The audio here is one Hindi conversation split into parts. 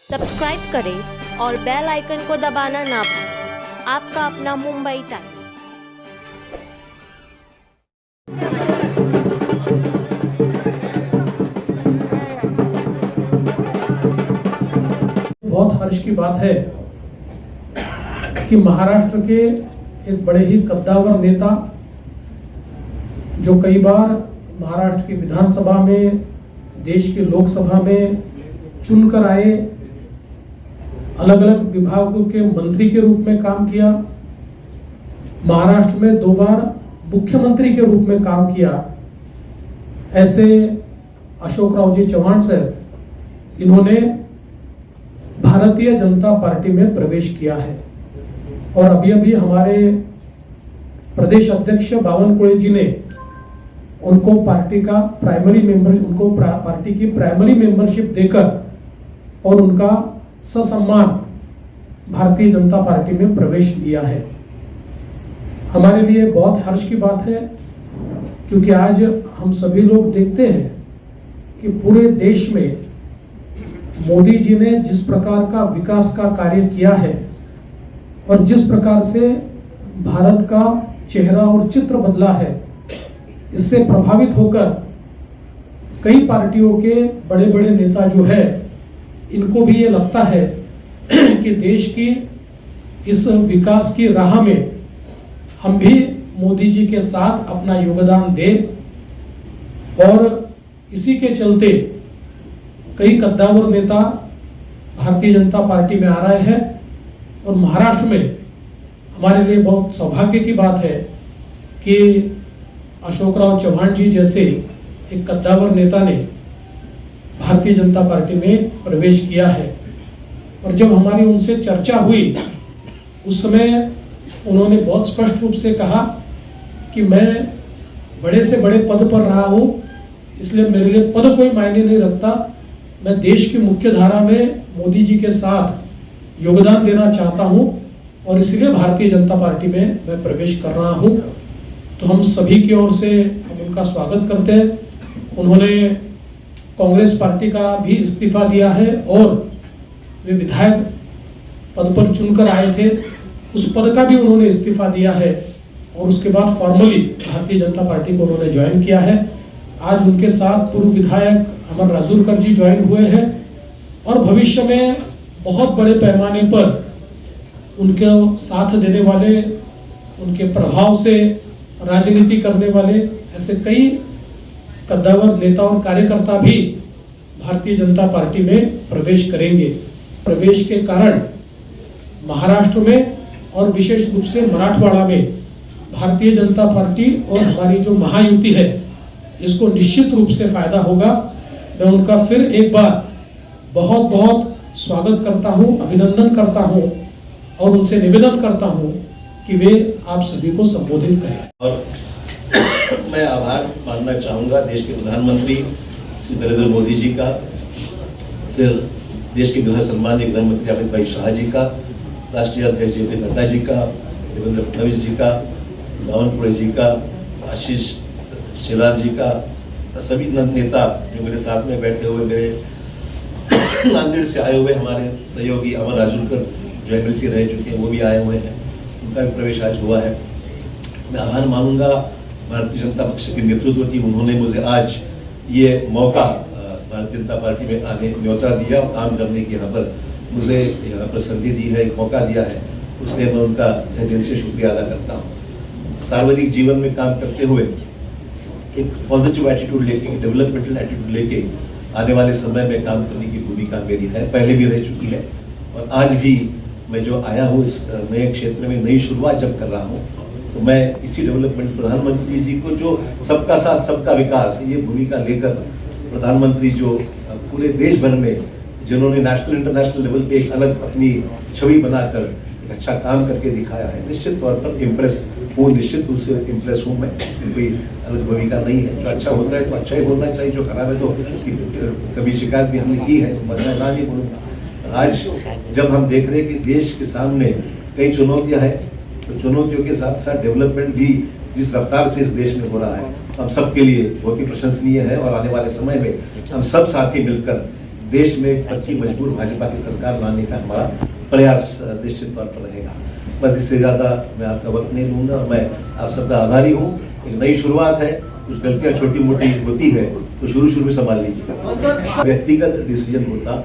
सब्सक्राइब करें और बेल आइकन को दबाना ना भूलें। आपका अपना मुंबई टाइम्स। बहुत हर्ष की बात है कि महाराष्ट्र के एक बड़े ही कद्दावर नेता, जो कई बार महाराष्ट्र की विधानसभा में, देश की लोकसभा में चुनकर आए, अलग अलग विभागों के मंत्री के रूप में काम किया, महाराष्ट्र में 2 बार मुख्यमंत्री के रूप में काम किया, ऐसे अशोकराव जी चव्हाण साहब, इन्होंने भारतीय जनता पार्टी में प्रवेश किया है। और अभी अभी हमारे प्रदेश अध्यक्ष बावनकुळे जी ने उनको पार्टी का प्राइमरी मेंबर, उनको पार्टी की प्राइमरी मेंबरशिप देकर और उनका ससम्मान भारतीय जनता पार्टी में प्रवेश दिया है। हमारे लिए बहुत हर्ष की बात है, क्योंकि आज हम सभी लोग देखते हैं कि पूरे देश में मोदी जी ने जिस प्रकार का विकास का कार्य किया है और जिस प्रकार से भारत का चेहरा और चित्र बदला है, इससे प्रभावित होकर कई पार्टियों के बड़े बड़े नेता जो है, इनको भी ये लगता है कि देश की इस विकास की राह में हम भी मोदी जी के साथ अपना योगदान दें। और इसी के चलते कई कद्दावर नेता भारतीय जनता पार्टी में आ रहे हैं। और महाराष्ट्र में हमारे लिए बहुत सौभाग्य की बात है कि अशोकराव चव्हाण जी जैसे एक कद्दावर नेता ने भारतीय जनता पार्टी में प्रवेश किया है। और जब हमारी उनसे चर्चा हुई, उस समय उन्होंने बहुत स्पष्ट रूप से कहा कि मैं बड़े से बड़े पद पर रहा हूं, इसलिए मेरे लिए पद कोई मायने नहीं रखता, मैं देश की मुख्य धारा में मोदी जी के साथ योगदान देना चाहता हूं और इसलिए भारतीय जनता पार्टी में मैं प्रवेश कर रहा हूं। तो हम सभी की ओर से हम उनका स्वागत करते हैं। उन्होंने कांग्रेस पार्टी का भी इस्तीफा दिया है और वे विधायक पद पर चुनकर आए थे, उस पद का भी उन्होंने इस्तीफा दिया है और उसके बाद फॉर्मली भारतीय जनता पार्टी को उन्होंने ज्वाइन किया है। आज उनके साथ पूर्व विधायक अमर राजूरकर जी ज्वाइन हुए हैं और भविष्य में बहुत बड़े पैमाने पर उनके साथ देने वाले, उनके प्रभाव से राजनीति करने वाले ऐसे कई कद्दावर नेता और कार्यकर्ता भी भारतीय जनता पार्टी में प्रवेश करेंगे। प्रवेश के कारण महाराष्ट्र में और विशेष रूप से मराठवाड़ा में भारतीय जनता पार्टी और हमारी जो महायुति है, इसको निश्चित रूप से फायदा होगा। मैं उनका फिर एक बार बहुत बहुत स्वागत करता हूं, अभिनंदन करता हूं और उनसे निवेदन करता हूं कि वे आप सभी को संबोधित करें। और मैं आभार मानना चाहूँगा देश के प्रधानमंत्री श्री नरेंद्र मोदी जी का, फिर देश के गृह सम्माननीय प्रधानमंत्री अमित भाई शाह जी का, राष्ट्रीय अध्यक्ष जे पी नड्डा जी का, देवेंद्र फडणवीस जी का, बावनकुळे जी का, आशीष शेलार जी का, सभी नेता जो मेरे साथ में बैठे हुए, मेरे नांदेड़ से आए हुए हमारे सहयोगी अमर राजूरकर जो एमएलसी रह चुके हैं, वो भी आए हुए हैं, उनका भी प्रवेश आज हुआ है। मैं आभार मानूंगा भारतीय जनता पक्ष के नेतृत्व की, उन्होंने मुझे आज ये मौका भारतीय जनता पार्टी में आने न्योता दिया और काम करने की यहाँ पर मुझे यहाँ पर संधि दी है, एक मौका दिया है, उसलिए मैं उनका दिल से शुक्रिया अदा करता हूँ। सार्वजनिक जीवन में काम करते हुए एक पॉजिटिव एटीट्यूड लेके, डेवलपमेंटल एटीट्यूड लेके आने वाले समय में काम करने की भूमिका मेरी है, पहले भी रह चुकी है और आज भी मैं जो आया हूँ इस नए क्षेत्र में नई शुरुआत जब कर रहा हूँ, तो मैं इसी डेवलपमेंट प्रधानमंत्री जी को जो सबका साथ सबका विकास ये भूमिका लेकर प्रधानमंत्री जो पूरे देश भर में जिन्होंने नेशनल इंटरनेशनल लेवल पे एक अलग अपनी छवि बनाकर एक अच्छा काम करके दिखाया है, निश्चित तौर पर इम्प्रेस हूँ, निश्चित रूप से इम्प्रेस हूँ मैं। कोई अलग भूमिका नहीं है, जो अच्छा होता है तो अच्छा ही बोलना चाहिए, जो खराब है तो कभी शिकायत भी हमने की है तो मैं ना नहीं बोलूँगा। आज जब हम देख रहे हैं कि देश के सामने कई चुनौतियाँ हैं, तो चुनौतियों के साथ साथ डेवलपमेंट भी जिस रफ्तार से इस देश में हो रहा है, हम सबके लिए बहुत ही प्रशंसनीय है। और आने वाले समय में हम सब साथी मिलकर देश में एक पक्की मजबूत भाजपा की सरकार लाने का हमारा प्रयास निश्चित तौर पर रहेगा। बस इससे ज्यादा मैं आपका वक्त नहीं लूंगा। मैं आप सबका आभारी हूँ। एक नई शुरुआत है, कुछ गलतियां छोटी मोटी होती है तो शुरू में संभाल लीजिए। व्यक्तिगत डिसिजन होता,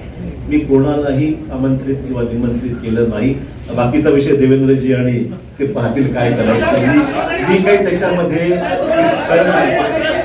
मी कोणालाही आमंत्रित किंवा निमंत्रित केलं नाही। बाकीचा विषय देवेंद्रजी आणि ते पाहतील काय करायचं। मी काही त्याच्यामध्ये खरं सांगतो